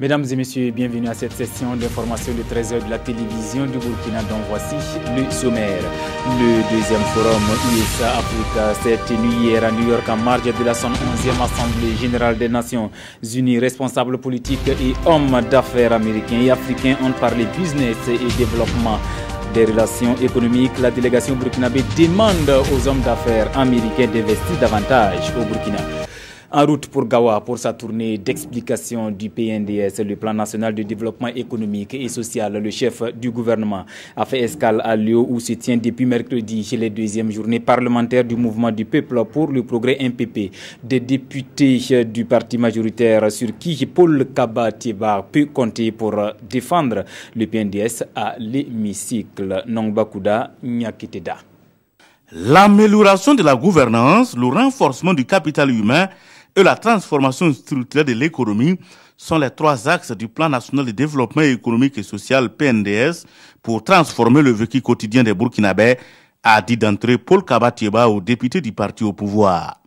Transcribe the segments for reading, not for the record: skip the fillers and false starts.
Mesdames et messieurs, bienvenue à cette session d'information de 13h de la télévision du Burkina, dont voici le sommaire. Le deuxième forum USA-Africa s'est tenu hier à New York en marge de la 111e Assemblée générale des Nations Unies. Responsables politiques et hommes d'affaires américains et africains ont parlé business et développement des relations économiques. La délégation burkinabé demande aux hommes d'affaires américains d'investir davantage au Burkina. En route pour Gawa pour sa tournée d'explication du PNDS, le plan national de développement économique et social. Le chef du gouvernement a fait escale à Lio où se tient depuis mercredi les deuxièmes journées parlementaires du mouvement du peuple pour le progrès MPP. Des députés du parti majoritaire sur qui Paul Kaba-Tieba peut compter pour défendre le PNDS à l'hémicycle. Nongbakuda Nyakiteda. L'amélioration de la gouvernance, le renforcement du capital humain et la transformation structurelle de l'économie sont les trois axes du plan national de développement économique et social PNDS pour transformer le vécu quotidien des Burkinabés, a dit d'entrée Paul Kaba-Tieba aux députés du parti au pouvoir.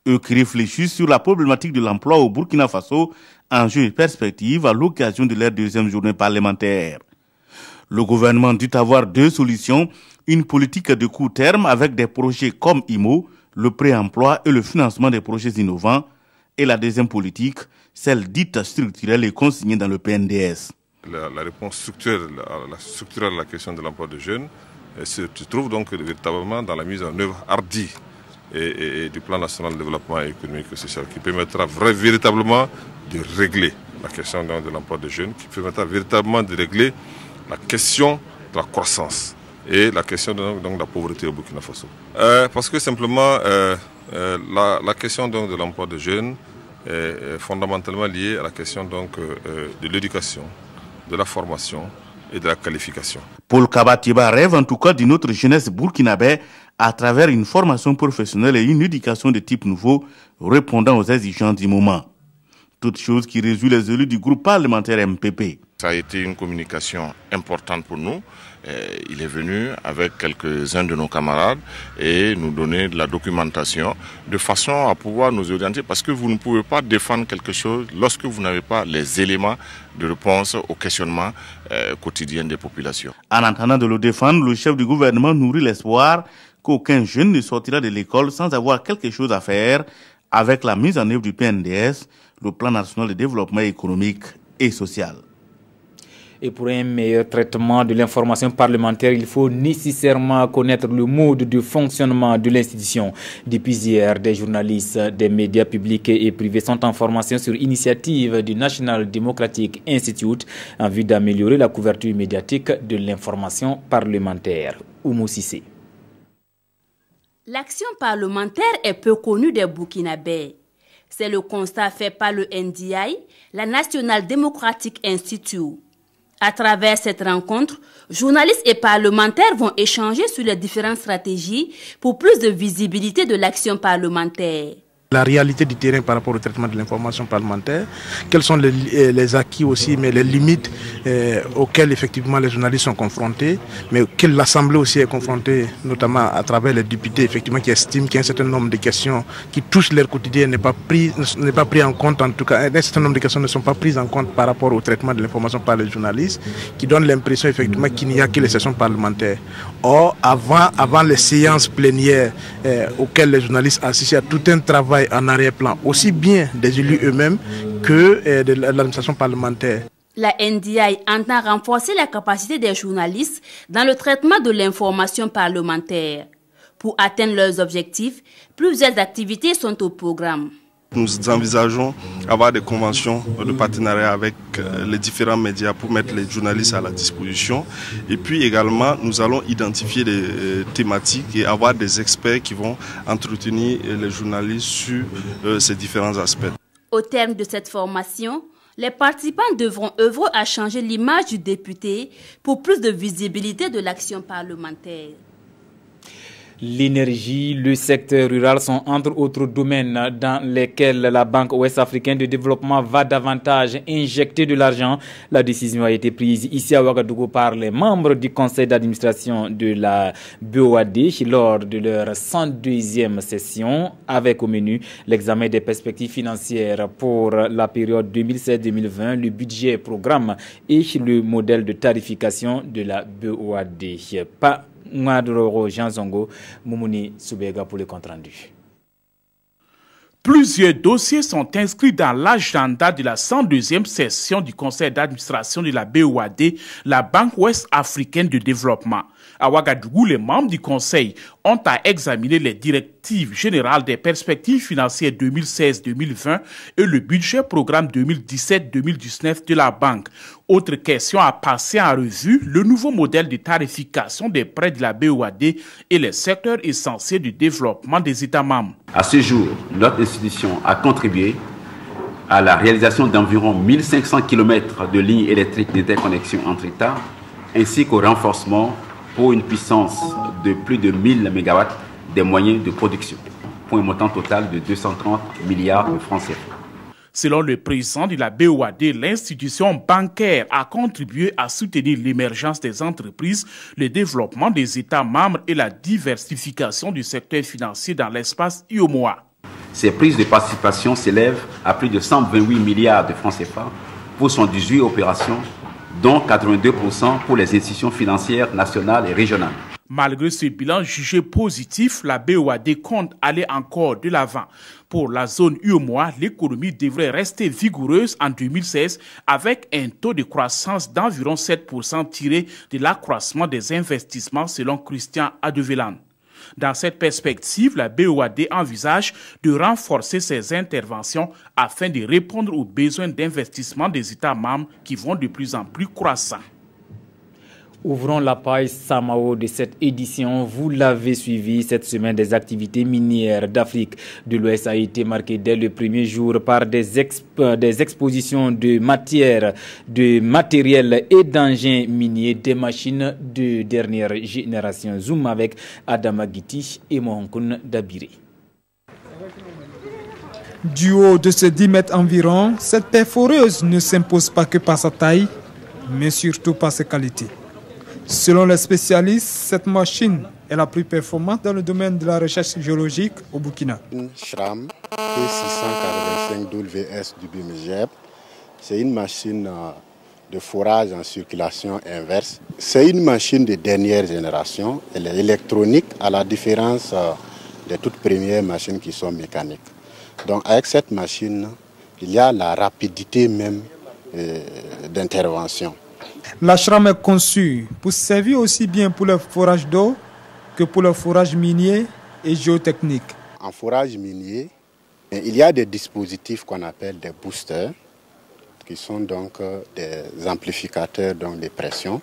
Eux qui réfléchissent sur la problématique de l'emploi au Burkina Faso, enjeux et perspectives à l'occasion de leur deuxième journée parlementaire. Le gouvernement dit avoir deux solutions, une politique de court terme avec des projets comme IMO, le pré-emploi et le financement des projets innovants, et la deuxième politique, celle dite structurelle et consignée dans le PNDS. La réponse structurelle à la question de l'emploi des jeunes se trouve donc véritablement dans la mise en œuvre hardie et du plan national de développement économique et social qui permettra véritablement de régler la question de l'emploi des jeunes, qui permettra véritablement de régler la question de la croissance et la question de la pauvreté au Burkina Faso. Parce que simplement, la question de l'emploi des jeunes est fondamentalement liée à la question de l'éducation, de la formation et de la qualification. Paul Kaba-Tieba rêve en tout cas d'une autre jeunesse burkinabé à travers une formation professionnelle et une éducation de type nouveau répondant aux exigences du moment. Toutes choses qui réjouissent les élus du groupe parlementaire MPP. Ça a été une communication importante pour nous. Il est venu avec quelques-uns de nos camarades et nous donner de la documentation de façon à pouvoir nous orienter parce que vous ne pouvez pas défendre quelque chose lorsque vous n'avez pas les éléments de réponse aux questionnements quotidiens des populations. En entendant de le défendre, le chef du gouvernement nourrit l'espoir qu'aucun jeune ne sortira de l'école sans avoir quelque chose à faire avec la mise en œuvre du PNDS, le plan national de développement économique et social. Et pour un meilleur traitement de l'information parlementaire, il faut nécessairement connaître le mode de fonctionnement de l'institution. Depuis hier, des journalistes des médias publics et privés sont en formation sur initiative du National Democratic Institute en vue d'améliorer la couverture médiatique de l'information parlementaire. Oumou Sissé. L'action parlementaire est peu connue des Burkinabés. C'est le constat fait par le NDI, la National Democratic Institute. À travers cette rencontre, journalistes et parlementaires vont échanger sur les différentes stratégies pour plus de visibilité de l'action parlementaire. La réalité du terrain par rapport au traitement de l'information parlementaire, quels sont les acquis aussi, mais les limites auxquelles effectivement les journalistes sont confrontés, mais auxquelles l'Assemblée aussi est confrontée, notamment à travers les députés effectivement qui estiment qu'il y a un certain nombre de questions qui touchent leur quotidien n'est pas pris en compte, en tout cas un certain nombre de questions ne sont pas prises en compte par rapport au traitement de l'information par les journalistes, qui donnent l'impression effectivement qu'il n'y a que les sessions parlementaires. Or, avant les séances plénières auxquelles les journalistes assistent à tout un travail en arrière-plan, aussi bien des élus eux-mêmes que de l'administration parlementaire. La NDI entend renforcer la capacité des journalistes dans le traitement de l'information parlementaire. Pour atteindre leurs objectifs, plusieurs activités sont au programme. Nous envisageons avoir des conventions de partenariat avec les différents médias pour mettre les journalistes à la disposition. Et puis également, nous allons identifier des thématiques et avoir des experts qui vont entretenir les journalistes sur ces différents aspects. Au terme de cette formation, les participants devront œuvrer à changer l'image du député pour plus de visibilité de l'action parlementaire. L'énergie, le secteur rural sont entre autres domaines dans lesquels la Banque ouest-africaine de développement va davantage injecter de l'argent. La décision a été prise ici à Ouagadougou par les membres du conseil d'administration de la BOAD lors de leur 102e session, avec au menu l'examen des perspectives financières pour la période 2016-2020, le budget, programme et le modèle de tarification de la BOAD. Pas Jean Zongo, Moumouni Soubega pour le compte rendu. Plusieurs dossiers sont inscrits dans l'agenda de la 102e session du conseil d'administration de la BOAD, la Banque ouest-africaine de développement. À Ouagadougou, les membres du conseil ont à examiner les directives générales des perspectives financières 2016-2020 et le budget programme 2017-2019 de la banque. Autre question à passer en revue, le nouveau modèle de tarification des prêts de la BOAD et les secteurs essentiels du développement des États membres. À ce jour, notre institution a contribué à la réalisation d'environ 1500 km de lignes électriques d'interconnexion entre États, ainsi qu'au renforcement pour une puissance de plus de 1000 MW des moyens de production, pour un montant total de 230 milliards de francs CFA. Selon le président de la BOAD, l'institution bancaire a contribué à soutenir l'émergence des entreprises, le développement des États membres et la diversification du secteur financier dans l'espace UEMOA. Ces prises de participation s'élèvent à plus de 128 milliards de francs CFA pour 118 opérations, dont 82% pour les institutions financières nationales et régionales. Malgré ce bilan jugé positif, la BOAD compte aller encore de l'avant. Pour la zone UEMOA, l'économie devrait rester vigoureuse en 2016 avec un taux de croissance d'environ 7% tiré de l'accroissement des investissements selon Christian Adevelan. Dans cette perspective, la BOAD envisage de renforcer ses interventions afin de répondre aux besoins d'investissement des États membres qui vont de plus en plus croissants. Ouvrons la page Samao de cette édition. Vous l'avez suivi, cette semaine des activités minières d'Afrique de l'Ouest a été marquée dès le premier jour par des expositions de matières, de matériel et d'engins miniers, des machines de dernière génération. Zoom avec Adama Giti et Mohankun Dabiri. Du haut de ces 10 mètres environ, cette perforeuse ne s'impose pas que par sa taille, mais surtout par ses qualités. Selon les spécialistes, cette machine est la plus performante dans le domaine de la recherche géologique au Burkina. Une SRAM P645WS du BIMGEP, c'est une machine de forage en circulation inverse. C'est une machine de dernière génération. Elle est électronique à la différence des toutes premières machines qui sont mécaniques. Donc avec cette machine, il y a la rapidité même d'intervention. La SRAM est conçue pour servir aussi bien pour le forage d'eau que pour le forage minier et géotechnique. En forage minier, il y a des dispositifs qu'on appelle des boosters, qui sont donc des amplificateurs de pression,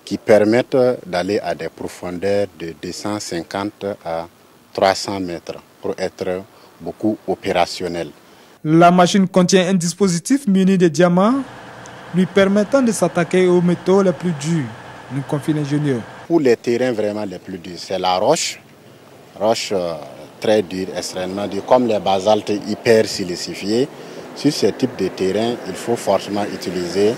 qui permettent d'aller à des profondeurs de 250 à 300 mètres pour être beaucoup opérationnel. La machine contient un dispositif muni de diamants lui permettant de s'attaquer aux métaux les plus durs, nous confie l'ingénieur. Pour les terrains vraiment les plus durs, c'est la roche très dure, extrêmement dure, comme les basaltes hyper silicifiés. Sur ce type de terrain, il faut forcément utiliser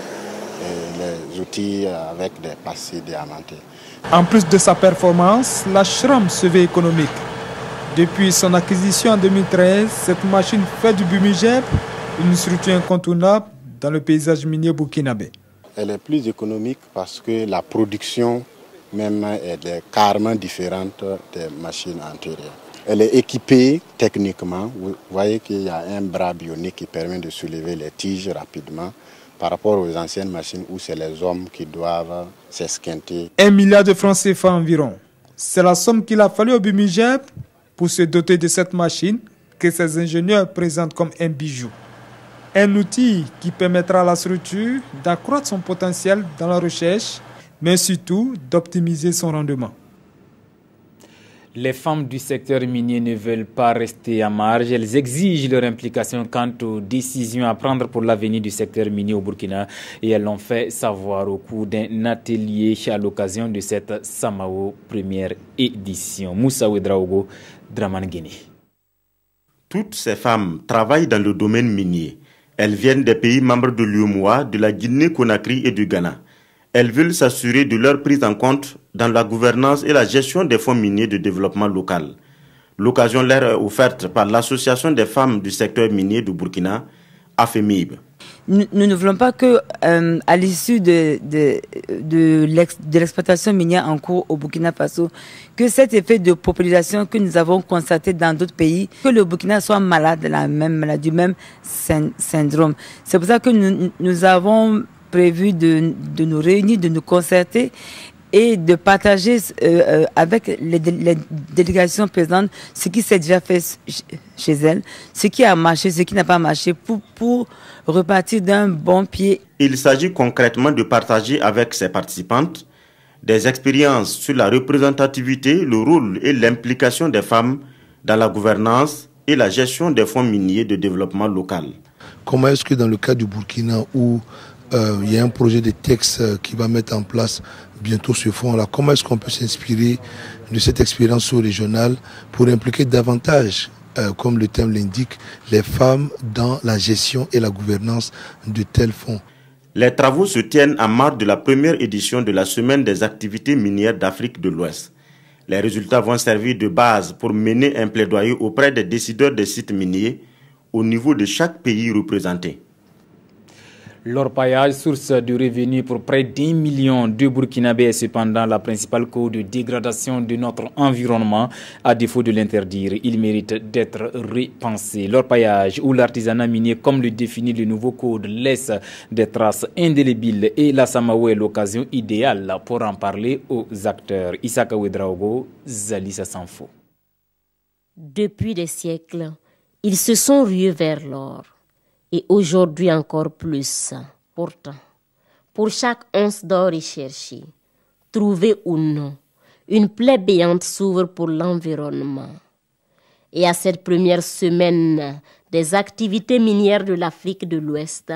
les outils avec des pastilles diamantées. En plus de sa performance, la SRAM se veut économique. Depuis son acquisition en 2013, cette machine fait du BIMGEP une structure incontournable dans le paysage minier burkinabé. Elle est plus économique parce que la production même est carrément différente des machines antérieures. Elle est équipée techniquement. Vous voyez qu'il y a un bras bionique qui permet de soulever les tiges rapidement par rapport aux anciennes machines où c'est les hommes qui doivent s'esquinter. 1 milliard de francs CFA environ. C'est la somme qu'il a fallu au BIMGEP pour se doter de cette machine que ses ingénieurs présentent comme un bijou. Un outil qui permettra à la structure d'accroître son potentiel dans la recherche, mais surtout d'optimiser son rendement. Les femmes du secteur minier ne veulent pas rester à marge. Elles exigent leur implication quant aux décisions à prendre pour l'avenir du secteur minier au Burkina. Et elles l'ont fait savoir au cours d'un atelier à l'occasion de cette Samao première édition. Moussa Ouedraogo, Draman Guinée. Toutes ces femmes travaillent dans le domaine minier. Elles viennent des pays membres de l'UEMOA, de la Guinée-Conakry et du Ghana. Elles veulent s'assurer de leur prise en compte dans la gouvernance et la gestion des fonds miniers de développement local. L'occasion leur est offerte par l'Association des femmes du secteur minier du Burkina, AFEMIB. Nous ne voulons pas que, à l'issue de l'exploitation minière en cours au Burkina Faso, que cet effet de popularisation que nous avons constaté dans d'autres pays, que le Burkina soit malade de la même maladie, du même syndrome. C'est pour ça que nous avons prévu de nous réunir, de nous concerter et de partager avec les délégations présentes ce qui s'est déjà fait chez elles, ce qui a marché, ce qui n'a pas marché, pour repartir d'un bon pied. Il s'agit concrètement de partager avec ses participantes des expériences sur la représentativité, le rôle et l'implication des femmes dans la gouvernance et la gestion des fonds miniers de développement local. Comment est-ce que dans le cas du Burkina où il y a un projet de texte qui va mettre en place bientôt ce fonds-là, comment est-ce qu'on peut s'inspirer de cette expérience sous-régionale pour impliquer davantage, comme le thème l'indique, les femmes dans la gestion et la gouvernance de tels fonds? Les travaux se tiennent en marge de la première édition de la Semaine des activités minières d'Afrique de l'Ouest. Les résultats vont servir de base pour mener un plaidoyer auprès des décideurs des sites miniers au niveau de chaque pays représenté. L'orpaillage, source de revenus pour près d'1 million de Burkinabés, est cependant la principale cause de dégradation de notre environnement. À défaut de l'interdire, il mérite d'être repensé. L'orpaillage ou l'artisanat minier, comme le définit le nouveau code, laisse des traces indélébiles et la Samao est l'occasion idéale pour en parler aux acteurs. Isaka Ouedraogo, Zalissa Sanfo. Depuis des siècles, ils se sont rués vers l'or. Et aujourd'hui encore plus. Pourtant, pour chaque once d'or recherché, trouvé ou non, une plaie béante s'ouvre pour l'environnement. Et à cette première semaine des activités minières de l'Afrique de l'Ouest,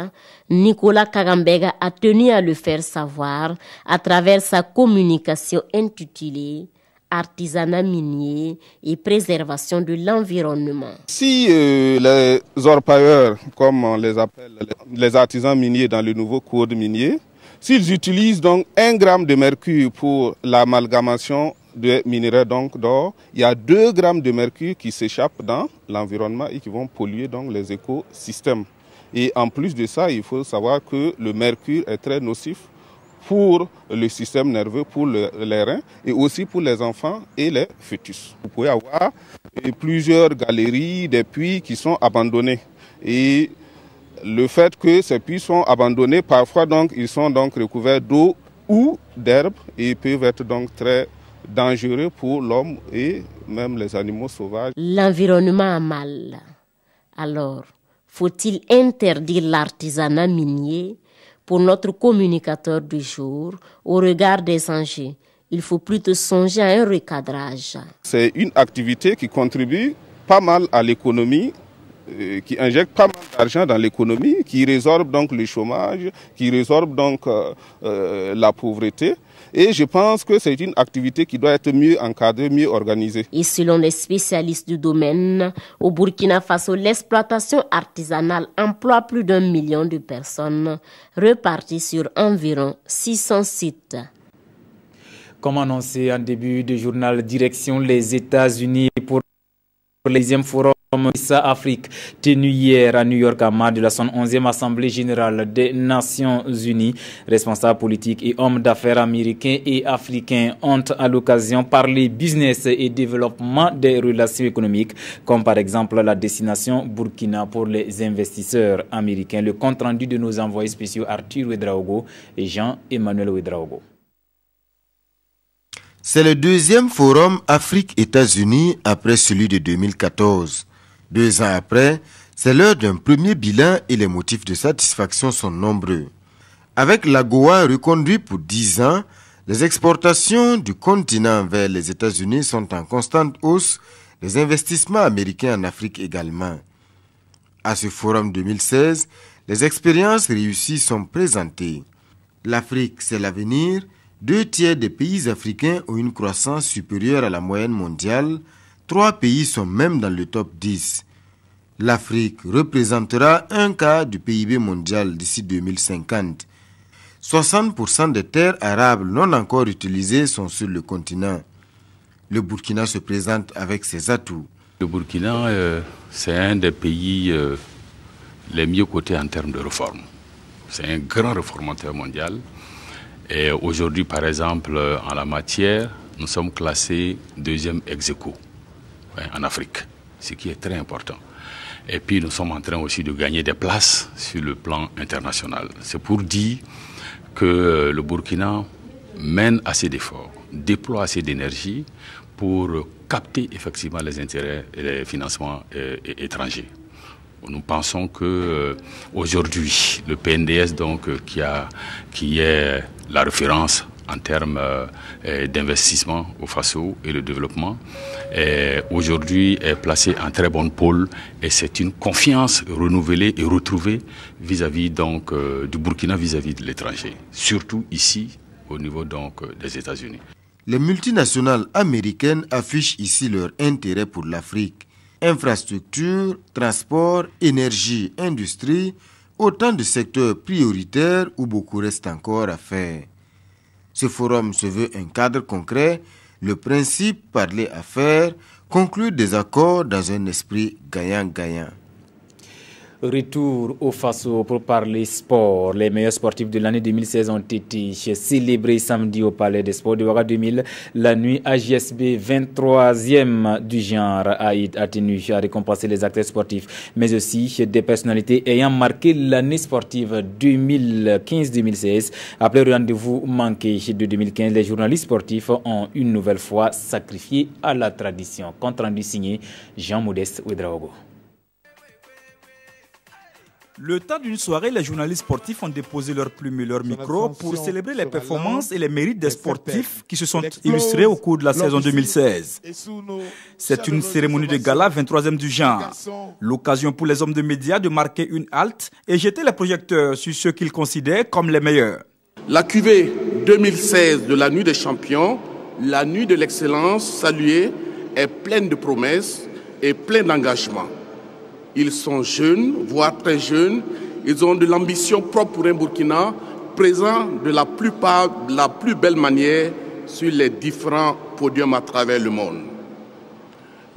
Nicolas Kagambega a tenu à le faire savoir à travers sa communication intitulée artisanat minier et préservation de l'environnement. Si les orpailleurs, comme on les appelle, les artisans miniers dans le nouveau code minier, s'ils utilisent donc 1 gramme de mercure pour l'amalgamation des minerais d'or, il y a 2 grammes de mercure qui s'échappent dans l'environnement et qui vont polluer donc les écosystèmes. Et en plus de ça, il faut savoir que le mercure est très nocif pour le système nerveux, pour les reins et aussi pour les enfants et les fœtus. Vous pouvez avoir plusieurs galeries, des puits qui sont abandonnés. Et le fait que ces puits sont abandonnés, parfois donc ils sont donc recouverts d'eau ou d'herbe et peuvent être donc très dangereux pour l'homme et même les animaux sauvages. L'environnement a mal. Alors, faut-il interdire l'artisanat minier? Pour notre communicateur du jour, au regard des enjeux, il faut plutôt songer à un recadrage. C'est une activité qui contribue pas mal à l'économie, qui injecte pas mal d'argent dans l'économie, qui résorbe donc le chômage, qui résorbe donc la pauvreté. Et je pense que c'est une activité qui doit être mieux encadrée, mieux organisée. Et selon les spécialistes du domaine, au Burkina Faso, l'exploitation artisanale emploie plus d'1 million de personnes, reparties sur environ 600 sites. Comme annoncé en début de journal, direction les États-Unis pour le 10e forum Afrique tenu hier à New York à marge de la 111e Assemblée générale des Nations Unies. Responsables politiques et hommes d'affaires américains et africains ont à l'occasion parlé business et développement des relations économiques, comme par exemple la destination Burkina pour les investisseurs américains. Le compte rendu de nos envoyés spéciaux Arthur Ouedraogo et Jean-Emmanuel Ouedraogo. C'est le 2e forum Afrique-États-Unis après celui de 2014. 2 ans après, c'est l'heure d'un premier bilan et les motifs de satisfaction sont nombreux. Avec l'AGOA reconduit pour 10 ans, Les exportations du continent vers les États-Unis sont en constante hausse, les investissements américains en Afrique également. À ce forum 2016, les expériences réussies sont présentées. L'Afrique, c'est l'avenir. 2/3 des pays africains ont une croissance supérieure à la moyenne mondiale. 3 pays sont même dans le top 10. L'Afrique représentera 1/4 du PIB mondial d'ici 2050. 60% des terres arables non encore utilisées sont sur le continent. Le Burkina se présente avec ses atouts. Le Burkina, c'est un des pays les mieux cotés en termes de réforme. C'est un grand réformateur mondial. Et aujourd'hui, par exemple, en la matière, nous sommes classés 2e ex-aequo en Afrique, ce qui est très important. Et puis, nous sommes en train aussi de gagner des places sur le plan international. C'est pour dire que le Burkina mène assez d'efforts, déploie assez d'énergie pour capter effectivement les intérêts et les financements étrangers. Nous pensons que aujourd'hui, le PNDS, donc, qui est la référence en termes d'investissement au FASO et le développement, aujourd'hui est placé en très bonne pôle et c'est une confiance renouvelée et retrouvée vis-à-vis donc du Burkina vis-à-vis de l'étranger, surtout ici au niveau donc des États-Unis. Les multinationales américaines affichent ici leur intérêt pour l'Afrique. Infrastructures, transport, énergie, industrie, autant de secteurs prioritaires où beaucoup reste encore à faire. Ce forum se veut un cadre concret, le principe parler affaires, conclure des accords dans un esprit gagnant-gagnant. Retour au FASO pour parler sport. Les meilleurs sportifs de l'année 2016 ont été célébrés samedi au Palais des Sports de Ouaga 2000. La nuit AJSB 23e du genre a tenu à récompenser les acteurs sportifs, mais aussi des personnalités ayant marqué l'année sportive 2015-2016. Après le rendez-vous manqué de 2015, les journalistes sportifs ont une nouvelle fois sacrifié à la tradition. Compte rendu signé Jean-Modeste Ouedraogo. Le temps d'une soirée, les journalistes sportifs ont déposé leurs plumes et leurs micros pour célébrer les performances et les mérites des sportifs qui se sont illustrés au cours de la saison 2016. C'est une cérémonie de gala 23e du genre. L'occasion pour les hommes de médias de marquer une halte et jeter les projecteurs sur ceux qu'ils considèrent comme les meilleurs. La cuvée 2016 de la Nuit des Champions, la Nuit de l'Excellence saluée, est pleine de promesses et pleine d'engagement. Ils sont jeunes, voire très jeunes. Ils ont de l'ambition propre pour un Burkina, présent de la plus belle manière sur les différents podiums à travers le monde.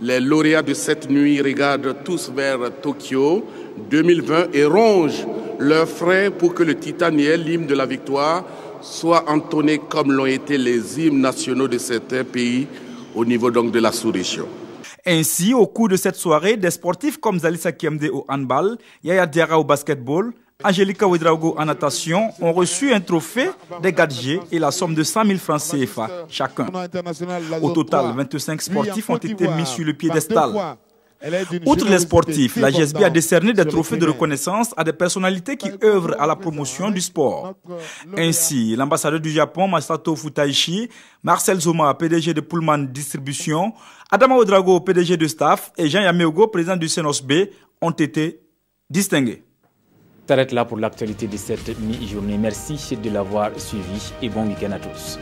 Les lauréats de cette nuit regardent tous vers Tokyo 2020 et rongent leurs freins pour que le titaniel, l'hymne de la victoire, soit entonné comme l'ont été les hymnes nationaux de certains pays au niveau donc de la sous-région. Ainsi, au cours de cette soirée, des sportifs comme Zalissa Kiamde au handball, Yaya Diarra au basketball, Angelica Ouedraogo en natation ont reçu un trophée, des gadgets et la somme de 100 000 francs CFA chacun. Au total, 25 sportifs ont été mis sur le piédestal. Outre les sportifs, la GSB a décerné des trophées de reconnaissance à des personnalités qui œuvrent à la promotion du sport. Ainsi, l'ambassadeur du Japon, Masato Futaishi, Marcel Zoma, PDG de Pullman Distribution, Adama Ouedraogo, PDG de Staff, et Jean Yameogo, président du CNOSB, ont été distingués. T'arrêtes là pour l'actualité de cette mi-journée. Merci de l'avoir suivi et bon week-end à tous.